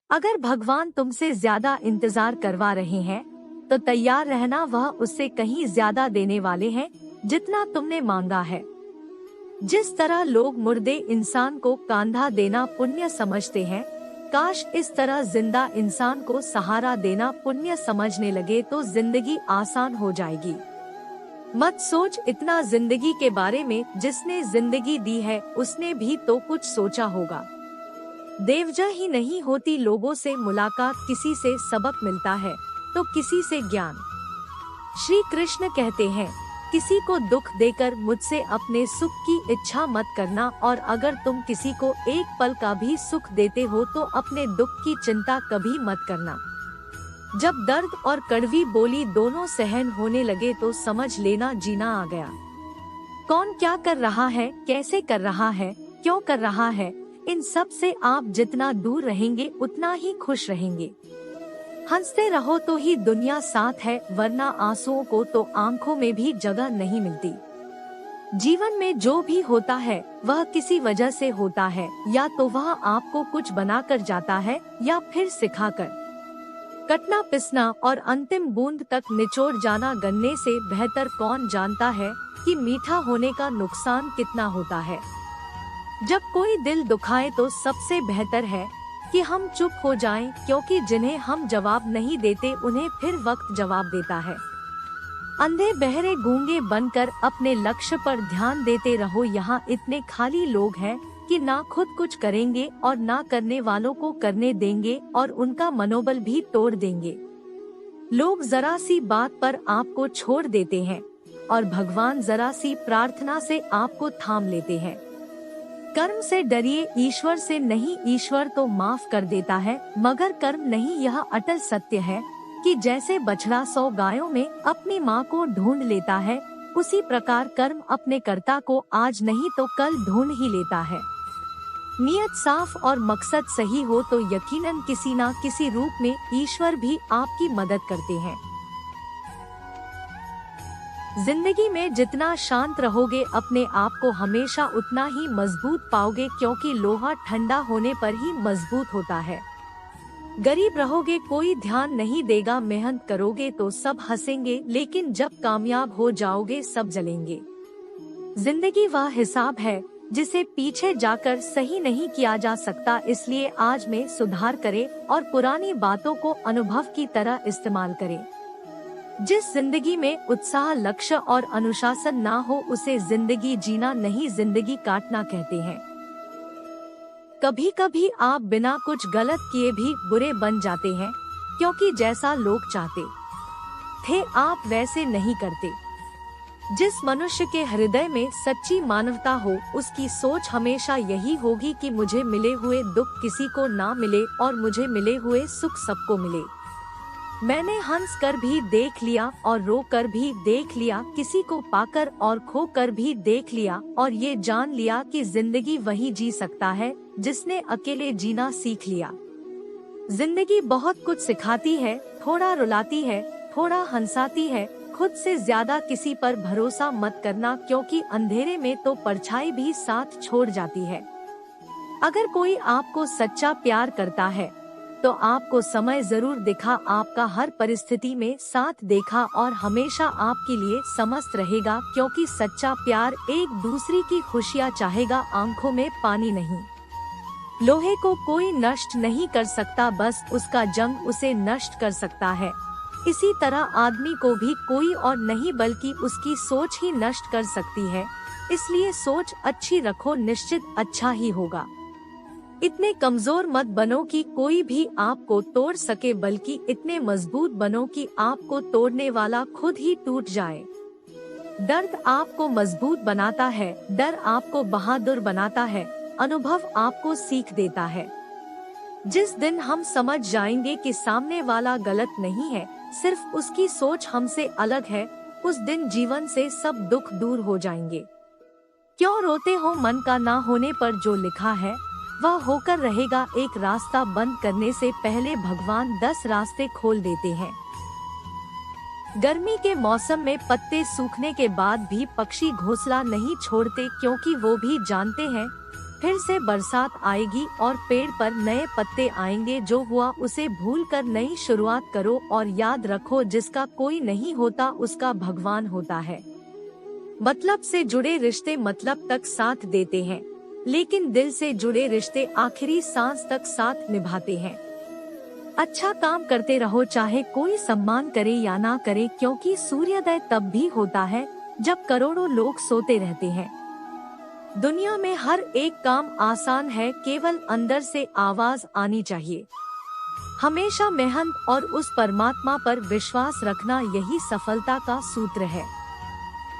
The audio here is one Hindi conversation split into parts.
अगर भगवान तुमसे ज्यादा इंतजार करवा रहे हैं तो तैयार रहना, वह उससे कहीं ज्यादा देने वाले हैं जितना तुमने मांगा है। जिस तरह लोग मुर्दे इंसान को कांधा देना पुण्य समझते हैं, काश इस तरह जिंदा इंसान को सहारा देना पुण्य समझने लगे तो जिंदगी आसान हो जाएगी। मत सोच इतना जिंदगी के बारे में, जिसने जिंदगी दी है उसने भी तो कुछ सोचा होगा। देवजा ही नहीं होती लोगों से मुलाकात, किसी से सबक मिलता है तो किसी से ज्ञान। श्री कृष्ण कहते हैं, किसी को दुख देकर मुझसे अपने सुख की इच्छा मत करना, और अगर तुम किसी को एक पल का भी सुख देते हो तो अपने दुख की चिंता कभी मत करना। जब दर्द और कड़वी बोली दोनों सहन होने लगे तो समझ लेना जीना आ गया। कौन क्या कर रहा है, कैसे कर रहा है, क्यों कर रहा है, इन सब से आप जितना दूर रहेंगे उतना ही खुश रहेंगे। हंसते रहो तो ही दुनिया साथ है, वरना आंसुओं को तो आंखों में भी जगह नहीं मिलती। जीवन में जो भी होता है वह किसी वजह से होता है, या तो वह आपको कुछ बनाकर जाता है या फिर सिखाकर। कटना पिसना और अंतिम बूंद तक निचोड़ जाना गन्ने से बेहतर कौन जानता है कि मीठा होने का नुकसान कितना होता है। जब कोई दिल दुखाए तो सबसे बेहतर है कि हम चुप हो जाएं, क्योंकि जिन्हें हम जवाब नहीं देते उन्हें फिर वक्त जवाब देता है। अंधे बहरे गूंगे बनकर अपने लक्ष्य पर ध्यान देते रहो। यहाँ इतने खाली लोग हैं कि ना खुद कुछ करेंगे और ना करने वालों को करने देंगे, और उनका मनोबल भी तोड़ देंगे। लोग जरा सी बात पर आपको छोड़ देते हैं और भगवान जरा सी प्रार्थना से आपको थाम लेते हैं। कर्म से डरिए, ईश्वर से नहीं। ईश्वर तो माफ कर देता है मगर कर्म नहीं। यह अटल सत्य है कि जैसे बछड़ा 100 गायों में अपनी माँ को ढूंढ लेता है, उसी प्रकार कर्म अपने कर्ता को आज नहीं तो कल ढूंढ ही लेता है। नियत साफ और मकसद सही हो तो यकीनन किसी न किसी रूप में ईश्वर भी आपकी मदद करते हैं। जिंदगी में जितना शांत रहोगे अपने आप को हमेशा उतना ही मजबूत पाओगे, क्योंकि लोहा ठंडा होने पर ही मजबूत होता है। गरीब रहोगे कोई ध्यान नहीं देगा, मेहनत करोगे तो सब हंसेंगे, लेकिन जब कामयाब हो जाओगे सब जलेंगे। जिंदगी वह हिसाब है जिसे पीछे जाकर सही नहीं किया जा सकता, इसलिए आज में सुधार करें और पुरानी बातों को अनुभव की तरह इस्तेमाल करें। जिस जिंदगी में उत्साह, लक्ष्य और अनुशासन ना हो उसे जिंदगी जीना नहीं, जिंदगी काटना कहते हैं। कभी कभी आप बिना कुछ गलत किए भी बुरे बन जाते हैं, क्योंकि जैसा लोग चाहते थे आप वैसे नहीं करते। जिस मनुष्य के हृदय में सच्ची मानवता हो उसकी सोच हमेशा यही होगी कि मुझे मिले हुए दुख किसी को ना मिले और मुझे मिले हुए सुख सबको मिले। मैंने हंस कर भी देख लिया और रो कर भी देख लिया, किसी को पाकर और खो कर भी देख लिया, और ये जान लिया कि जिंदगी वही जी सकता है जिसने अकेले जीना सीख लिया। जिंदगी बहुत कुछ सिखाती है, थोड़ा रुलाती है, थोड़ा हंसाती है। खुद से ज्यादा किसी पर भरोसा मत करना, क्योंकि अंधेरे में तो परछाई भी साथ छोड़ जाती है। अगर कोई आपको सच्चा प्यार करता है तो आपको समय जरूर दिखा, आपका हर परिस्थिति में साथ देखा और हमेशा आपके लिए समस्त रहेगा, क्योंकि सच्चा प्यार एक दूसरे की खुशियाँ चाहेगा, आंखों में पानी नहीं। लोहे को कोई नष्ट नहीं कर सकता, बस उसका जंग उसे नष्ट कर सकता है। इसी तरह आदमी को भी कोई और नहीं बल्कि उसकी सोच ही नष्ट कर सकती है, इसलिए सोच अच्छी रखो, निश्चित अच्छा ही होगा। इतने कमजोर मत बनो कि कोई भी आपको तोड़ सके, बल्कि इतने मजबूत बनो कि आपको तोड़ने वाला खुद ही टूट जाए। दर्द आपको मजबूत बनाता है, डर आपको बहादुर बनाता है, अनुभव आपको सीख देता है। जिस दिन हम समझ जाएंगे कि सामने वाला गलत नहीं है, सिर्फ उसकी सोच हमसे अलग है, उस दिन जीवन से सब दुख दूर हो जाएंगे। क्यों रोते हो मन का ना होने पर, जो लिखा है वह होकर रहेगा। एक रास्ता बंद करने से पहले भगवान 10 रास्ते खोल देते हैं। गर्मी के मौसम में पत्ते सूखने के बाद भी पक्षी घोंसला नहीं छोड़ते, क्योंकि वो भी जानते हैं फिर से बरसात आएगी और पेड़ पर नए पत्ते आएंगे। जो हुआ उसे भूलकर नई शुरुआत करो और याद रखो, जिसका कोई नहीं होता उसका भगवान होता है। मतलब से जुड़े रिश्ते मतलब तक साथ देते हैं, लेकिन दिल से जुड़े रिश्ते आखिरी सांस तक साथ निभाते हैं। अच्छा काम करते रहो, चाहे कोई सम्मान करे या ना करे, क्योंकि सूर्योदय तब भी होता है जब करोड़ों लोग सोते रहते हैं। दुनिया में हर एक काम आसान है, केवल अंदर से आवाज आनी चाहिए। हमेशा मेहनत और उस परमात्मा पर विश्वास रखना, यही सफलता का सूत्र है।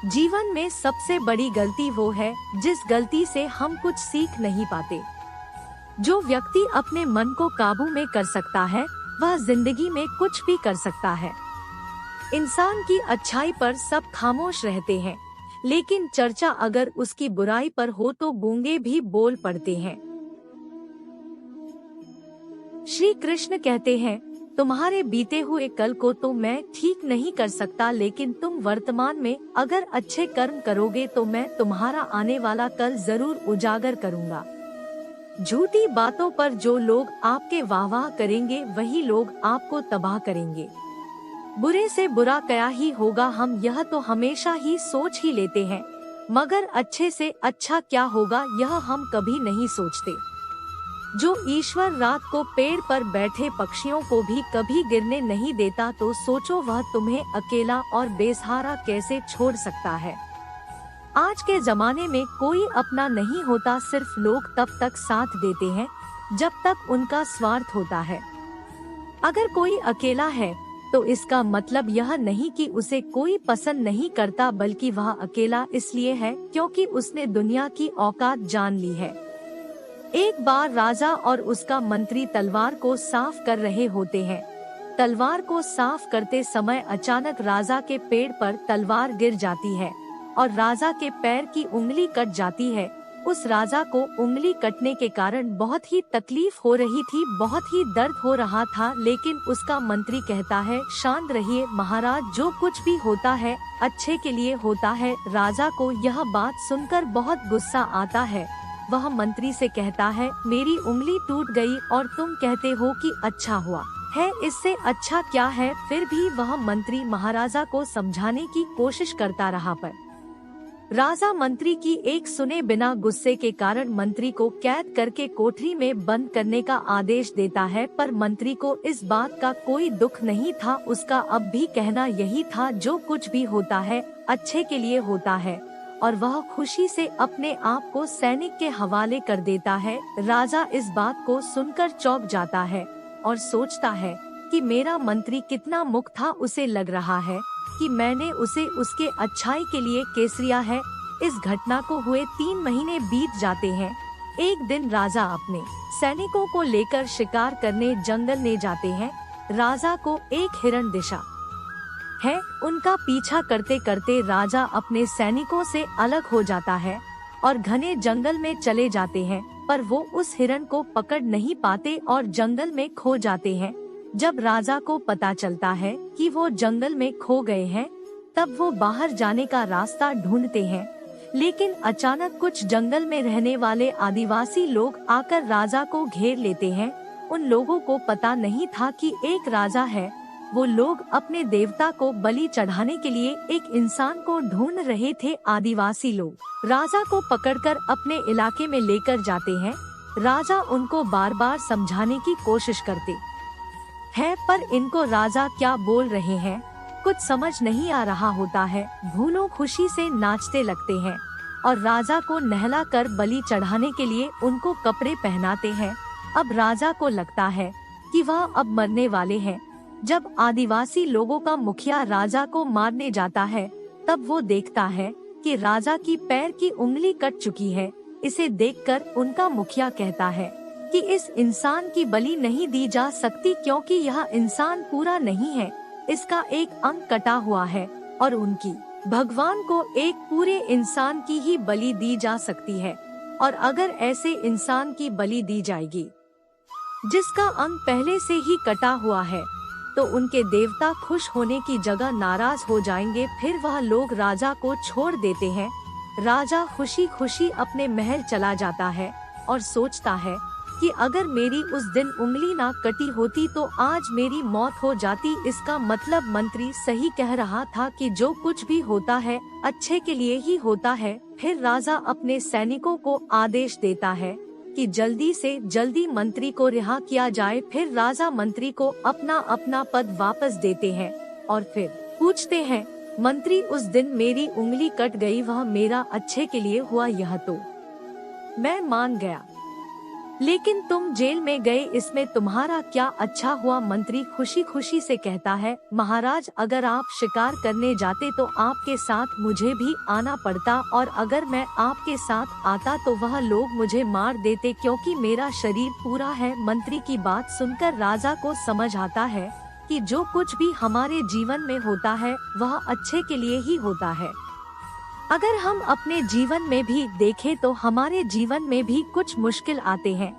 जीवन में सबसे बड़ी गलती वो है जिस गलती से हम कुछ सीख नहीं पाते। जो व्यक्ति अपने मन को काबू में कर सकता है वह जिंदगी में कुछ भी कर सकता है। इंसान की अच्छाई पर सब खामोश रहते हैं, लेकिन चर्चा अगर उसकी बुराई पर हो तो गूंगे भी बोल पड़ते हैं। श्री कृष्ण कहते हैं, तुम्हारे बीते हुए कल को तो मैं ठीक नहीं कर सकता, लेकिन तुम वर्तमान में अगर अच्छे कर्म करोगे तो मैं तुम्हारा आने वाला कल जरूर उजागर करूंगा। झूठी बातों पर जो लोग आपके वाह करेंगे वही लोग आपको तबाह करेंगे। बुरे से बुरा क्या ही होगा, हम यह तो हमेशा ही सोच ही लेते हैं, मगर अच्छे से अच्छा क्या होगा यह हम कभी नहीं सोचते। जो ईश्वर रात को पेड़ पर बैठे पक्षियों को भी कभी गिरने नहीं देता, तो सोचो वह तुम्हें अकेला और बेसहारा कैसे छोड़ सकता है। आज के जमाने में कोई अपना नहीं होता, सिर्फ लोग तब तक साथ देते हैं जब तक उनका स्वार्थ होता है। अगर कोई अकेला है तो इसका मतलब यह नहीं कि उसे कोई पसंद नहीं करता, बल्कि वह अकेला इसलिए है क्योंकि उसने दुनिया की औकात जान ली है। एक बार राजा और उसका मंत्री तलवार को साफ कर रहे होते हैं। तलवार को साफ करते समय अचानक राजा के पेड़ पर तलवार गिर जाती है और राजा के पैर की उंगली कट जाती है। उस राजा को उंगली कटने के कारण बहुत ही तकलीफ हो रही थी, बहुत ही दर्द हो रहा था, लेकिन उसका मंत्री कहता है, शांत रहिए महाराज, जो कुछ भी होता है अच्छे के लिए होता है। राजा को यह बात सुनकर बहुत गुस्सा आता है। वह मंत्री से कहता है, मेरी उंगली टूट गई और तुम कहते हो कि अच्छा हुआ है, इससे अच्छा क्या है। फिर भी वह मंत्री महाराजा को समझाने की कोशिश करता रहा, पर राजा मंत्री की एक सुने बिना गुस्से के कारण मंत्री को कैद करके कोठरी में बंद करने का आदेश देता है। पर मंत्री को इस बात का कोई दुख नहीं था, उसका अब भी कहना यही था, जो कुछ भी होता है अच्छे के लिए होता है, और वह खुशी से अपने आप को सैनिक के हवाले कर देता है। राजा इस बात को सुनकर चौंक जाता है और सोचता है कि मेरा मंत्री कितना मुक्त था, उसे लग रहा है कि मैंने उसे उसके अच्छाई के लिए केसरिया है। इस घटना को हुए 3 महीने बीत जाते हैं। एक दिन राजा अपने सैनिकों को लेकर शिकार करने जंगल में जाते हैं। राजा को एक हिरण दिशा है, उनका पीछा करते करते राजा अपने सैनिकों से अलग हो जाता है और घने जंगल में चले जाते हैं, पर वो उस हिरण को पकड़ नहीं पाते और जंगल में खो जाते हैं। जब राजा को पता चलता है कि वो जंगल में खो गए हैं, तब वो बाहर जाने का रास्ता ढूंढते हैं, लेकिन अचानक कुछ जंगल में रहने वाले आदिवासी लोग आकर राजा को घेर लेते हैं। उन लोगों को पता नहीं था कि एक राजा है। वो लोग अपने देवता को बलि चढ़ाने के लिए एक इंसान को ढूंढ रहे थे। आदिवासी लोग राजा को पकड़कर अपने इलाके में लेकर जाते हैं। राजा उनको बार बार समझाने की कोशिश करते है, पर इनको राजा क्या बोल रहे हैं कुछ समझ नहीं आ रहा होता है। भूलो खुशी से नाचते लगते हैं और राजा को नहला कर बलि चढ़ाने के लिए उनको कपड़े पहनाते हैं। अब राजा को लगता है कि वह अब मरने वाले हैं। जब आदिवासी लोगों का मुखिया राजा को मारने जाता है, तब वो देखता है कि राजा की पैर की उंगली कट चुकी है। इसे देखकर उनका मुखिया कहता है कि इस इंसान की बलि नहीं दी जा सकती, क्योंकि यह इंसान पूरा नहीं है, इसका एक अंग कटा हुआ है और उनकी भगवान को एक पूरे इंसान की ही बलि दी जा सकती है। और अगर ऐसे इंसान की बलि दी जाएगी जिसका अंग पहले से ही कटा हुआ है, तो उनके देवता खुश होने की जगह नाराज हो जाएंगे। फिर वह लोग राजा को छोड़ देते हैं। राजा खुशी खुशी अपने महल चला जाता है। और सोचता है कि अगर मेरी उस दिन उंगली ना कटी होती तो आज मेरी मौत हो जाती। इसका मतलब मंत्री सही कह रहा था कि जो कुछ भी होता है अच्छे के लिए ही होता है। फिर राजा अपने सैनिकों को आदेश देता है कि जल्दी से जल्दी मंत्री को रिहा किया जाए। फिर राजा मंत्री को अपना अपना पद वापस देते हैं और फिर पूछते हैं, मंत्री उस दिन मेरी उंगली कट गई, वह मेरा अच्छे के लिए हुआ, यह तो मैं मान गया, लेकिन तुम जेल में गए, इसमें तुम्हारा क्या अच्छा हुआ? मंत्री खुशी खुशी से कहता है, महाराज अगर आप शिकार करने जाते तो आपके साथ मुझे भी आना पड़ता, और अगर मैं आपके साथ आता तो वह लोग मुझे मार देते क्योंकि मेरा शरीर पूरा है। मंत्री की बात सुनकर राजा को समझ आता है कि जो कुछ भी हमारे जीवन में होता है वह अच्छे के लिए ही होता है। अगर हम अपने जीवन में भी देखें तो हमारे जीवन में भी कुछ मुश्किल आते हैं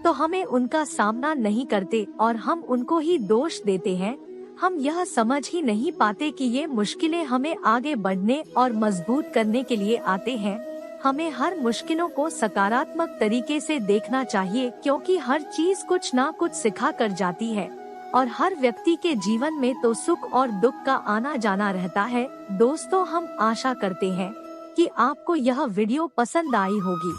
तो हमें उनका सामना नहीं करते और हम उनको ही दोष देते हैं। हम यह समझ ही नहीं पाते कि ये मुश्किलें हमें आगे बढ़ने और मजबूत करने के लिए आते हैं। हमें हर मुश्किलों को सकारात्मक तरीके से देखना चाहिए क्योंकि हर चीज कुछ ना कुछ सिखा कर जाती है और हर व्यक्ति के जीवन में तो सुख और दुख का आना जाना रहता है। दोस्तों, हम आशा करते हैं कि आपको यह वीडियो पसंद आई होगी।